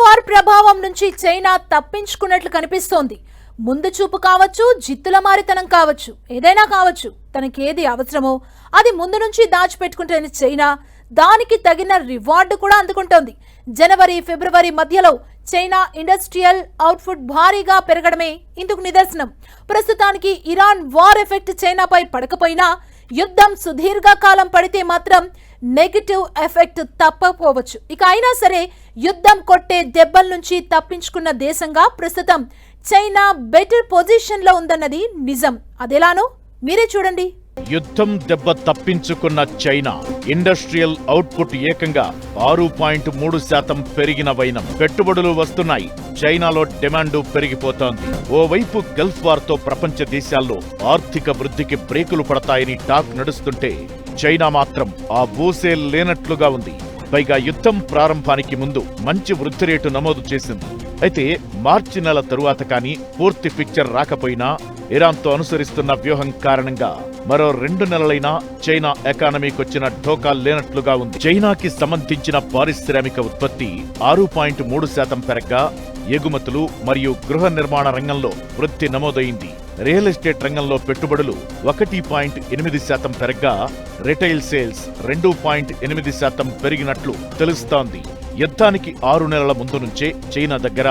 War ప్రభావం నుంచి China తప్పించుకున్నట్లు కనిపిస్తోంది. ముందు చూపు కావచ్చు, జిత్తుల మారితనం కావచ్చు, ఏదైనా కావచ్చు. తనకేది అవసరమో అది ముందు నుంచి దాచిపెట్టుకుంటున్న చైనా దానికి తగిన రివార్డు కూడా అందుకుంటోంది. జనవరి, ఫిబ్రవరి మధ్యలో చైనా ఇండస్ట్రియల్ అవుట్పుట్ భారీగా పెరగడమే ఇందుకు నిదర్శనం. ప్రస్తుతానికి ఇరాన్ వార్ ఎఫెక్ట్ చైనాపై పడకపోయినా యుద్ధం సుదీర్ఘ కాలం పడితే మాత్రం నెగటివ్ ఎఫెక్ట్ తప్పకపోవచ్చు. ఇక అయినా సరే యుద్ధం కొట్టే దెబ్బల నుంచి తప్పించుకున్న దేశంగా ప్రస్తుతం చైనా బెటర్ పొజిషన్ లో ఉందన్నది నిజం. అదెలానో మీరే చూడండి. యుద్ధం దెబ్బ తప్పించుకున్న చైనా ఇండస్ట్రియల్ అవుట్పుట్ ఏకంగా 6.3% పెరిగిన వైనం. పెట్టుబడులు వస్తున్నాయి, చైనాలో డిమాండ్ పెరిగిపోతోంది. ఓవైపు గల్ఫ్ వార్తో ప్రపంచ దేశాల్లో ఆర్థిక వృద్ధికి బ్రేకులు పడతాయని టాక్ నడుస్తుంటే చైనా మాత్రం ఆ ఊసే లేనట్లుగా ఉంది. పైగా యుద్ధం ప్రారంభానికి ముందు మంచి వృద్ధి రేటు నమోదు చేసింది. అయితే మార్చి నెల తరువాత కానీ పూర్తి పిక్చర్ రాకపోయినా ఇరాన్తో అనుసరిస్తున్న వ్యూహం కారణంగా మరో 2 నెలలైనా చైనా ఎకానమీకొచ్చిన ఢోకా లేనట్లుగా ఉంది. చైనాకి సంబంధించిన పారిశ్రామిక ఉత్పత్తి 6.3% పెరగ్గా ఎగుమతులు మరియు గృహ నిర్మాణ రంగంలో వృద్ధి నమోదైంది. రియల్ ఎస్టేట్ రంగంలో పెట్టుబడులు 1.8% పెరగ్గా రిటైల్ సేల్స్ 2.8% పెరిగినట్లు తెలుస్తోంది. యుద్ధానికి 6 నెలల ముందు నుంచే చైనా దగ్గర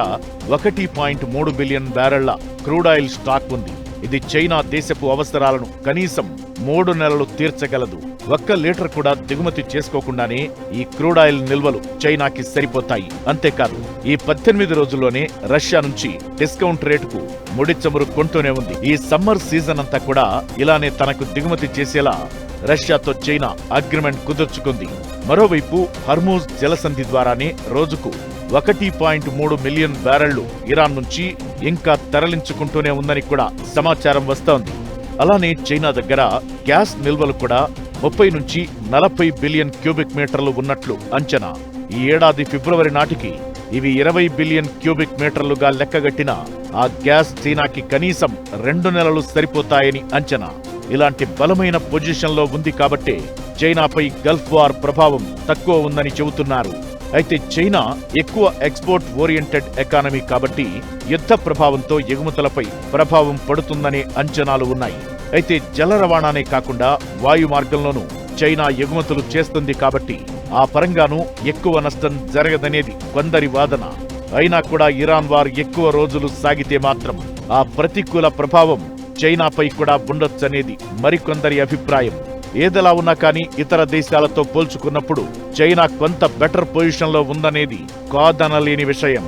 1.3 బిలియన్ బ్యారెళ్ల క్రూడాయిల్ స్టాక్ ఉంది. ఇది చైనా దేశపు అవసరాలను కనీసం 3 నెలలు తీర్చగలదు. 1 లీటర్ కూడా దిగుమతి చేసుకోకుండానే ఈ క్రూడాయిల్ నిల్వలు చైనాకి సరిపోతాయి. అంతేకాదు ఈ 18 రోజుల్లోనే రష్యా నుంచి డిస్కౌంట్ రేటుకు ముడి చమురు కొంటూనే ఉంది. ఈ సమ్మర్ సీజన్ అంతా కూడా ఇలానే తనకు దిగుమతి చేసేలా రష్యాతో చైనా అగ్రిమెంట్ కుదుర్చుకుంది. మరోవైపు హర్మూజ్ జలసంధి ద్వారానే రోజుకు 1.3 మిలియన్ బ్యారెళ్లు ఇరాన్ నుంచి ఇంకా తరలించుకుంటూనే ఉందని కూడా సమాచారం వస్తోంది. అలానే చైనా దగ్గర గ్యాస్ నిల్వలు కూడా 30 నుంచి 40 బిలియన్ క్యూబిక్ మీటర్లు ఉన్నట్లు అంచనా. ఈ ఏడాది ఫిబ్రవరి నాటికి ఇవి 20 బిలియన్ క్యూబిక్ మీటర్లుగా లెక్కగట్టిన ఆ గ్యాస్ చైనాకి కనీసం 2 నెలలు సరిపోతాయని అంచనా. ఇలాంటి బలమైన పొజిషన్లో ఉంది కాబట్టే చైనాపై గల్ఫ్ వార్ ప్రభావం తక్కువ ఉందని చెబుతున్నారు. అయితే చైనా ఎక్కువ ఎక్స్పోర్ట్ ఓరియంటెడ్ ఎకానమీ కాబట్టి యుద్ధ ప్రభావంతో ఎగుమతులపై ప్రభావం పడుతుందనే అంచనాలు ఉన్నాయి. అయితే జల రవాణానే కాకుండా వాయు మార్గంలోనూ చైనా ఎగుమతులు చేస్తుంది కాబట్టి ఆ పరంగానూ ఎక్కువ నష్టం జరగదనేది కొందరి వాదన. అయినా కూడా ఇరాన్ వార్ ఎక్కువ రోజులు సాగితే మాత్రం ఆ ప్రతికూల ప్రభావం చైనాపై కూడా ఉండొచ్చనేది మరికొందరి అభిప్రాయం. ఏదలా ఉన్నా కానీ ఇతర దేశాలతో పోల్చుకున్నప్పుడు చైనా కొంత బెటర్ పొజిషన్లో ఉందనేది కాదనలేని విషయం.